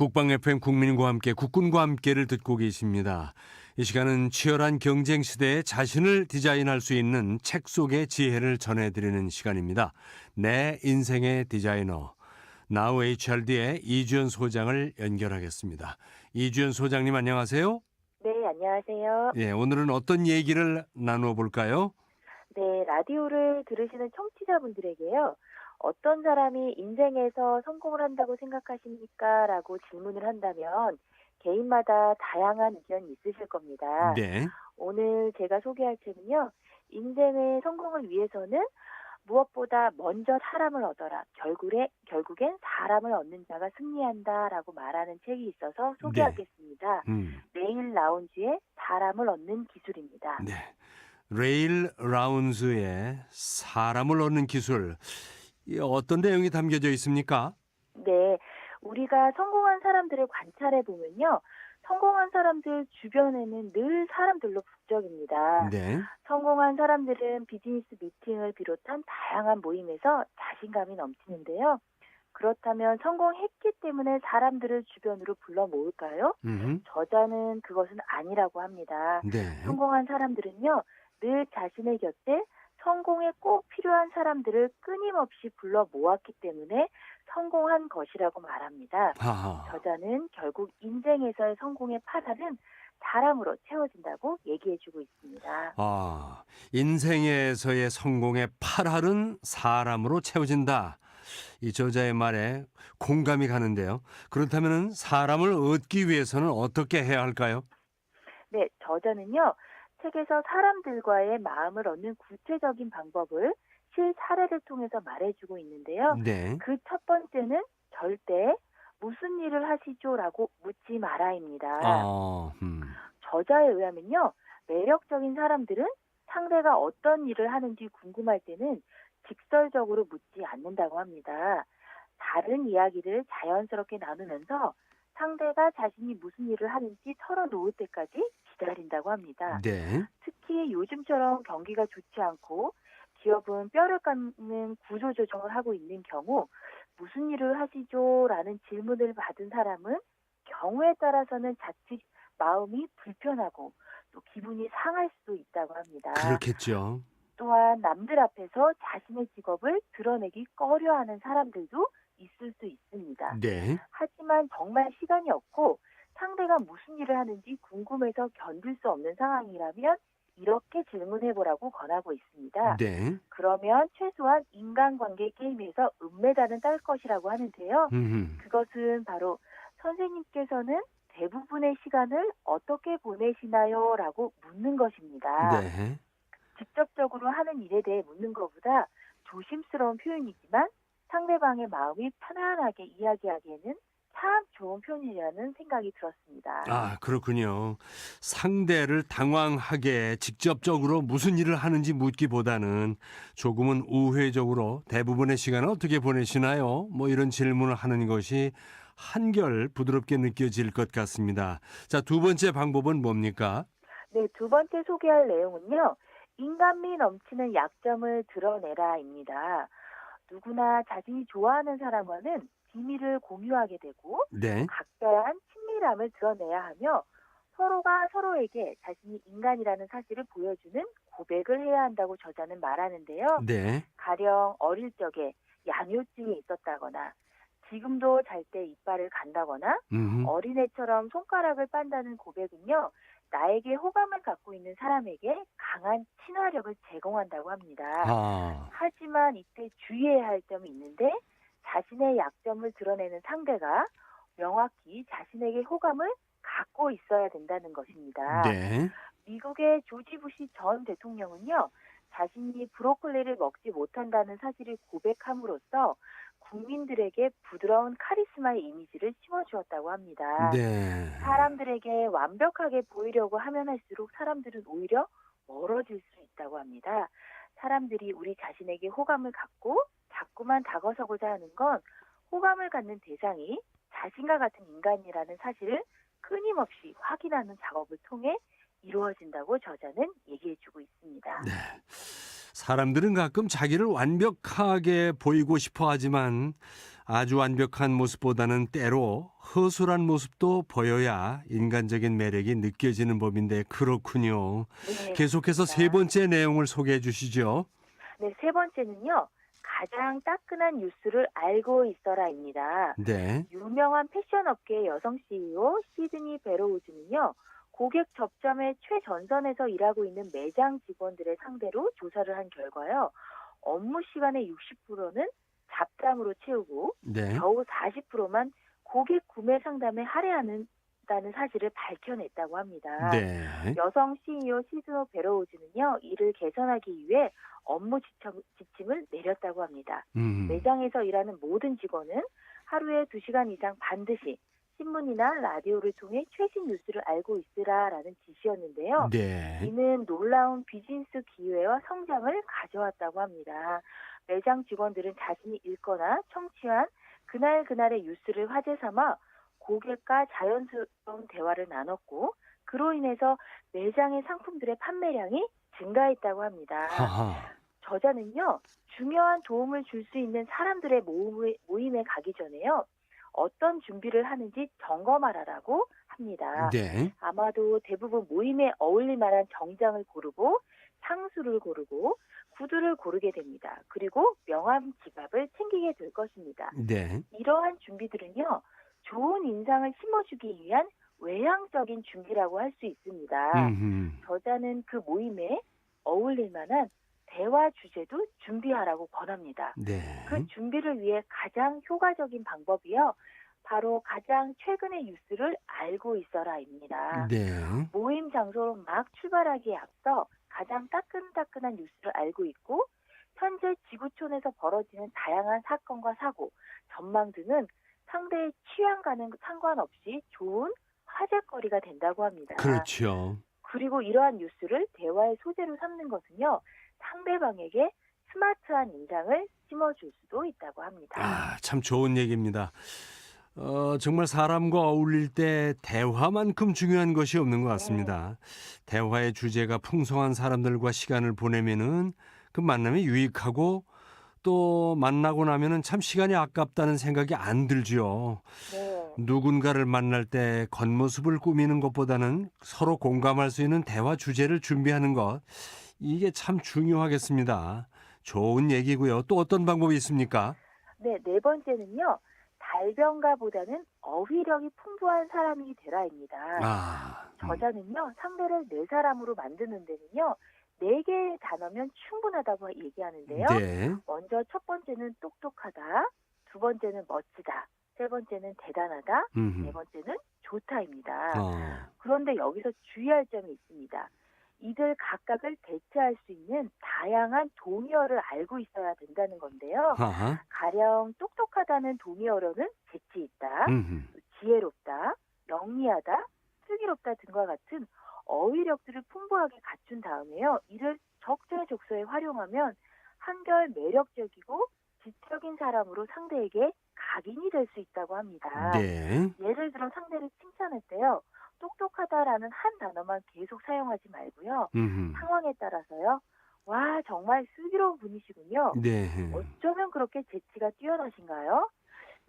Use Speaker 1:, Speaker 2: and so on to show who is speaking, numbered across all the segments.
Speaker 1: 국방 FM 국민과 함께 국군과 함께를 듣고 계십니다. 이 시간은 치열한 경쟁 시대에 자신을 디자인할 수 있는 책 속의 지혜를 전해드리는 시간입니다. 내 인생의 디자이너 나우 HRD의 이주연 소장을 연결하겠습니다. 이주연 소장님 안녕하세요.
Speaker 2: 네, 안녕하세요.
Speaker 1: 예, 오늘은 어떤 얘기를 나누어 볼까요?
Speaker 2: 네, 라디오를 들으시는 청취자분들에게요. 어떤 사람이 인생에서 성공을 한다고 생각하십니까? 라고 질문을 한다면 개인마다 다양한 의견이 있으실 겁니다.
Speaker 1: 네.
Speaker 2: 오늘 제가 소개할 책은요. 인생의 성공을 위해서는 무엇보다 먼저 사람을 얻어라. 결국엔 사람을 얻는 자가 승리한다라고 말하는 책이 있어서 소개하겠습니다. 레일 라운지의 사람을 얻는 기술입니다.
Speaker 1: 네. 레일 라운즈의 사람을 얻는 기술. 이 어떤 내용이 담겨져 있습니까?
Speaker 2: 네, 우리가 성공한 사람들을 관찰해 보면요. 성공한 사람들 주변에는 늘 사람들로 북적입니다.
Speaker 1: 네.
Speaker 2: 성공한 사람들은 비즈니스 미팅을 비롯한 다양한 모임에서 자신감이 넘치는데요. 그렇다면 성공했기 때문에 사람들을 주변으로 불러 모을까요? 저자는 그것은 아니라고 합니다.
Speaker 1: 네.
Speaker 2: 성공한 사람들은요, 늘 자신의 곁에 성공에 꼭 필요한 사람들을 끊임없이 불러 모았기 때문에 성공한 것이라고 말합니다.
Speaker 1: 하하.
Speaker 2: 저자는 결국 인생에서의 성공의 파달은 사람으로 채워진다고 얘기해주고 있습니다.
Speaker 1: 아, 인생에서의 성공의 8할은 사람으로 채워진다. 이 저자의 말에 공감이 가는데요. 그렇다면 사람을 얻기 위해서는 어떻게 해야 할까요?
Speaker 2: 네, 저자는요. 책에서 사람들과의 마음을 얻는 구체적인 방법을 실사례를 통해서 말해주고 있는데요.
Speaker 1: 네.
Speaker 2: 그 첫 번째는 절대 무슨 일을 하시죠라고 묻지 마라입니다.
Speaker 1: 아,
Speaker 2: 저자에 의하면요. 매력적인 사람들은 상대가 어떤 일을 하는지 궁금할 때는 직설적으로 묻지 않는다고 합니다. 다른 이야기를 자연스럽게 나누면서 상대가 자신이 무슨 일을 하는지 털어놓을 때까지 기다린다고 합니다.
Speaker 1: 네.
Speaker 2: 특히 요즘처럼 경기가 좋지 않고 기업은 뼈를 깎는 구조조정을 하고 있는 경우 무슨 일을 하시죠? 라는 질문을 받은 사람은 경우에 따라서는 자칫 마음이 불편하고 또 기분이 상할 수도 있다고 합니다.
Speaker 1: 그렇겠죠.
Speaker 2: 또한 남들 앞에서 자신의 직업을 드러내기 꺼려하는 사람들도 있을 수 있습니다.
Speaker 1: 네.
Speaker 2: 하지만 정말 시간이 없고 상대가 무슨 일을 하는지 궁금해서 견딜 수 없는 상황이라면 이렇게 질문해보라고 권하고 있습니다.
Speaker 1: 네.
Speaker 2: 그러면 최소한 인간관계 게임에서 은메달은 딸 것이라고 하는데요. 그것은 바로 선생님께서는 대부분의 시간을 어떻게 보내시나요? 라고 묻는 것입니다.
Speaker 1: 네.
Speaker 2: 직접적으로 하는 일에 대해 묻는 것보다 조심스러운 표현이지만 상대방의 마음이 편안하게 이야기하기에는 참 좋은 표현이라는 생각이 들었습니다.
Speaker 1: 아, 그렇군요. 상대를 당황하게 직접적으로 무슨 일을 하는지 묻기보다는 조금은 우회적으로 대부분의 시간을 어떻게 보내시나요? 뭐 이런 질문을 하는 것이 한결 부드럽게 느껴질 것 같습니다. 자, 두 번째 방법은 뭡니까?
Speaker 2: 네, 두 번째 소개할 내용은요. 인간미 넘치는 약점을 드러내라입니다. 누구나 자신이 좋아하는 사람과는 비밀을 공유하게 되고
Speaker 1: 네.
Speaker 2: 각별한 친밀함을 드러내야 하며 서로가 서로에게 자신이 인간이라는 사실을 보여주는 고백을 해야 한다고 저자는 말하는데요.
Speaker 1: 네.
Speaker 2: 가령 어릴 적에 양요증이 있었다거나 지금도 잘 때 이빨을 간다거나 어린애처럼 손가락을 빤다는 고백은요. 나에게 호감을 갖고 있는 사람에게 강한 친화력을 제공한다고 합니다.
Speaker 1: 아,
Speaker 2: 하지만 이때 주의해야 할 점이 있는데 자신의 약점을 드러내는 상대가 명확히 자신에게 호감을 갖고 있어야 된다는 것입니다.
Speaker 1: 네.
Speaker 2: 미국의 조지 부시 전 대통령은요. 자신이 브로콜리를 먹지 못한다는 사실을 고백함으로써 국민들에게 부드러운 카리스마의 이미지를 심어주었다고 합니다.
Speaker 1: 네.
Speaker 2: 사람들에게 완벽하게 보이려고 하면 할수록 사람들은 오히려 멀어질 수 있다고 합니다. 사람들이 우리 자신에게 호감을 갖고 자꾸만 다가서고자 하는 건 호감을 갖는 대상이 자신과 같은 인간이라는 사실을 끊임없이 확인하는 작업을 통해 이루어진다고 저자는 얘기해주고 있습니다.
Speaker 1: 네. 사람들은 가끔 자기를 완벽하게 보이고 싶어 하지만 아주 완벽한 모습보다는 때로 허술한 모습도 보여야 인간적인 매력이 느껴지는 법인데 그렇군요.
Speaker 2: 네,
Speaker 1: 계속해서 세
Speaker 2: 맞습니다.
Speaker 1: 번째 내용을 소개해 주시죠.
Speaker 2: 네, 세 번째는요. 가장 따끈한 뉴스를 알고 있어라입니다.
Speaker 1: 네.
Speaker 2: 유명한 패션 업계의 여성 CEO 시드니 베로우즈는요. 고객 접점의 최전선에서 일하고 있는 매장 직원들의 상대로 조사를 한 결과요. 업무 시간의 60%는 잡담으로 채우고
Speaker 1: 네.
Speaker 2: 겨우 40%만 고객 구매 상담에 할애하는다는 사실을 밝혀냈다고 합니다.
Speaker 1: 네.
Speaker 2: 여성 CEO 시즈노 베로우즈는요, 이를 개선하기 위해 업무 지침을 내렸다고 합니다.
Speaker 1: 음.
Speaker 2: 매장에서 일하는 모든 직원은 하루에 2시간 이상 반드시 신문이나 라디오를 통해 최신 뉴스를 알고 있으라라는 지시였는데요.
Speaker 1: 네.
Speaker 2: 이는 놀라운 비즈니스 기회와 성장을 가져왔다고 합니다. 매장 직원들은 자신이 읽거나 청취한 그날그날의 뉴스를 화제 삼아 고객과 자연스러운 대화를 나눴고 그로 인해서 매장의 상품들의 판매량이 증가했다고 합니다.
Speaker 1: 하하.
Speaker 2: 저자는요, 중요한 도움을 줄 수 있는 사람들의 모임에 가기 전에요, 어떤 준비를 하는지 점검하라라고 합니다.
Speaker 1: 네.
Speaker 2: 아마도 대부분 모임에 어울릴 만한 정장을 고르고 상수를 고르고 구두를 고르게 됩니다. 그리고 명함 지갑을 챙기게 될 것입니다.
Speaker 1: 네.
Speaker 2: 이러한 준비들은요, 좋은 인상을 심어주기 위한 외향적인 준비라고 할 수 있습니다.
Speaker 1: 음흠.
Speaker 2: 저자는 그 모임에 어울릴 만한 대화 주제도 준비하라고 권합니다.
Speaker 1: 네.
Speaker 2: 그 준비를 위해 가장 효과적인 방법이요. 바로 가장 최근의 뉴스를 알고 있어라입니다.
Speaker 1: 네.
Speaker 2: 모임 장소로 막 출발하기에 앞서 가장 따끈따끈한 뉴스를 알고 있고 현재 지구촌에서 벌어지는 다양한 사건과 사고, 전망 등은 상대의 취향과는 상관없이 좋은 화제거리가 된다고 합니다.
Speaker 1: 그렇죠.
Speaker 2: 그리고 이러한 뉴스를 대화의 소재로 삼는 것은요. 상대방에게 스마트한 인상을 심어줄 수도 있다고 합니다.
Speaker 1: 아, 참 좋은 얘기입니다. 정말 사람과 어울릴 때 대화만큼 중요한 것이 없는 것 같습니다. 대화의 주제가 풍성한 사람들과 시간을 보내면은 그 만남이 유익하고 또 만나고 나면은 참 시간이 아깝다는 생각이 안 들지요.
Speaker 2: 네.
Speaker 1: 누군가를 만날 때 겉모습을 꾸미는 것보다는 서로 공감할 수 있는 대화 주제를 준비하는 것, 이게 참 중요하겠습니다. 좋은 얘기고요. 또 어떤 방법이 있습니까?
Speaker 2: 네, 네 번째는요. 달변가보다는 어휘력이 풍부한 사람이 되라입니다.
Speaker 1: 아,
Speaker 2: 저자는요. 상대를 내 사람으로 만드는 데는요. 4개의 단어면 충분하다고 얘기하는데요.
Speaker 1: 네.
Speaker 2: 먼저 첫 번째는 똑똑하다, 두 번째는 멋지다, 세 번째는 대단하다, 네
Speaker 1: 음흠.
Speaker 2: 번째는 좋다입니다.
Speaker 1: 어,
Speaker 2: 그런데 여기서 주의할 점이 있습니다. 이들 각각을 대체할 수 있는 다양한 동의어를 알고 있어야 된다는 건데요.
Speaker 1: 하하.
Speaker 2: 가령 똑똑하다는 동의어로는 재치 있다,
Speaker 1: 음흠.
Speaker 2: 지혜롭다, 영리하다, 슬기롭다 등과 같은 어휘력들을 풍부하게 갖춘 다음에요. 이를 적재적소에 활용하면 한결 매력적이고 지적인 사람으로 상대에게 각인이 될 수 있다고 합니다.
Speaker 1: 네.
Speaker 2: 예를 들어 상대를 칭찬할 때요. 똑똑하다라는 한 단어만 계속 사용하지 말고요.
Speaker 1: 음흠.
Speaker 2: 상황에 따라서요. 와, 정말 슬기로운 분이시군요.
Speaker 1: 네.
Speaker 2: 어쩌면 그렇게 재치가 뛰어나신가요?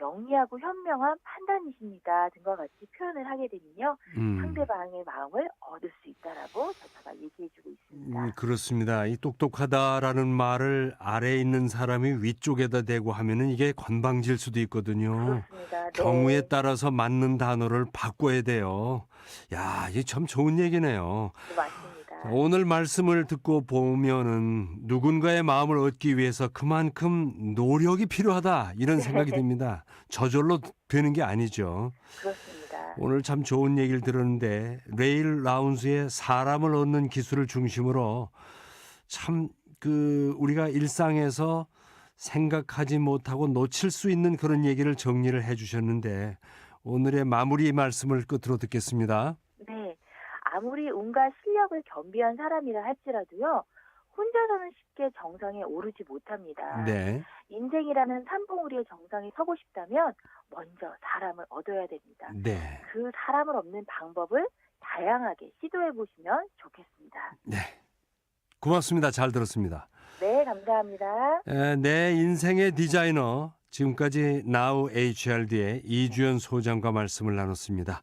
Speaker 2: 영리하고 현명한 판단이십니다. 등과 같이 표현을 하게 되면요. 상대방의 마음을 얻을 수 있다라고 저자가 얘기해주고 있습니다.
Speaker 1: 그렇습니다. 이 똑똑하다라는 말을 아래에 있는 사람이 위쪽에다 대고 하면은 이게 건방질 수도 있거든요.
Speaker 2: 그렇습니다.
Speaker 1: 경우에
Speaker 2: 네,
Speaker 1: 따라서 맞는 단어를 바꿔야 돼요. 야, 이게 참 좋은 얘기네요.
Speaker 2: 네, 맞습니다.
Speaker 1: 오늘 말씀을 듣고 보면은 누군가의 마음을 얻기 위해서 그만큼 노력이 필요하다 이런 생각이 듭니다. 저절로 되는 게 아니죠.
Speaker 2: 그렇습니다.
Speaker 1: 오늘 참 좋은 얘기를 들었는데 레일 라운스의 사람을 얻는 기술을 중심으로 참 우리가 일상에서 생각하지 못하고 놓칠 수 있는 그런 얘기를 정리를 해 주셨는데 오늘의 마무리 말씀을 끝으로 듣겠습니다.
Speaker 2: 네, 아무리 온갖 실력을 겸비한 사람이라 할지라도요. 혼자서는 쉽게 정상에 오르지 못합니다.
Speaker 1: 네.
Speaker 2: 인생이라는 산봉우리의 정상에 서고 싶다면 먼저 사람을 얻어야 됩니다.
Speaker 1: 네.
Speaker 2: 그 사람을 얻는 방법을 다양하게 시도해 보시면 좋겠습니다.
Speaker 1: 네. 고맙습니다. 잘 들었습니다.
Speaker 2: 네, 감사합니다.
Speaker 1: 내 인생의 디자이너 지금까지 Now HRD의 이주연 소장과 말씀을 나눴습니다.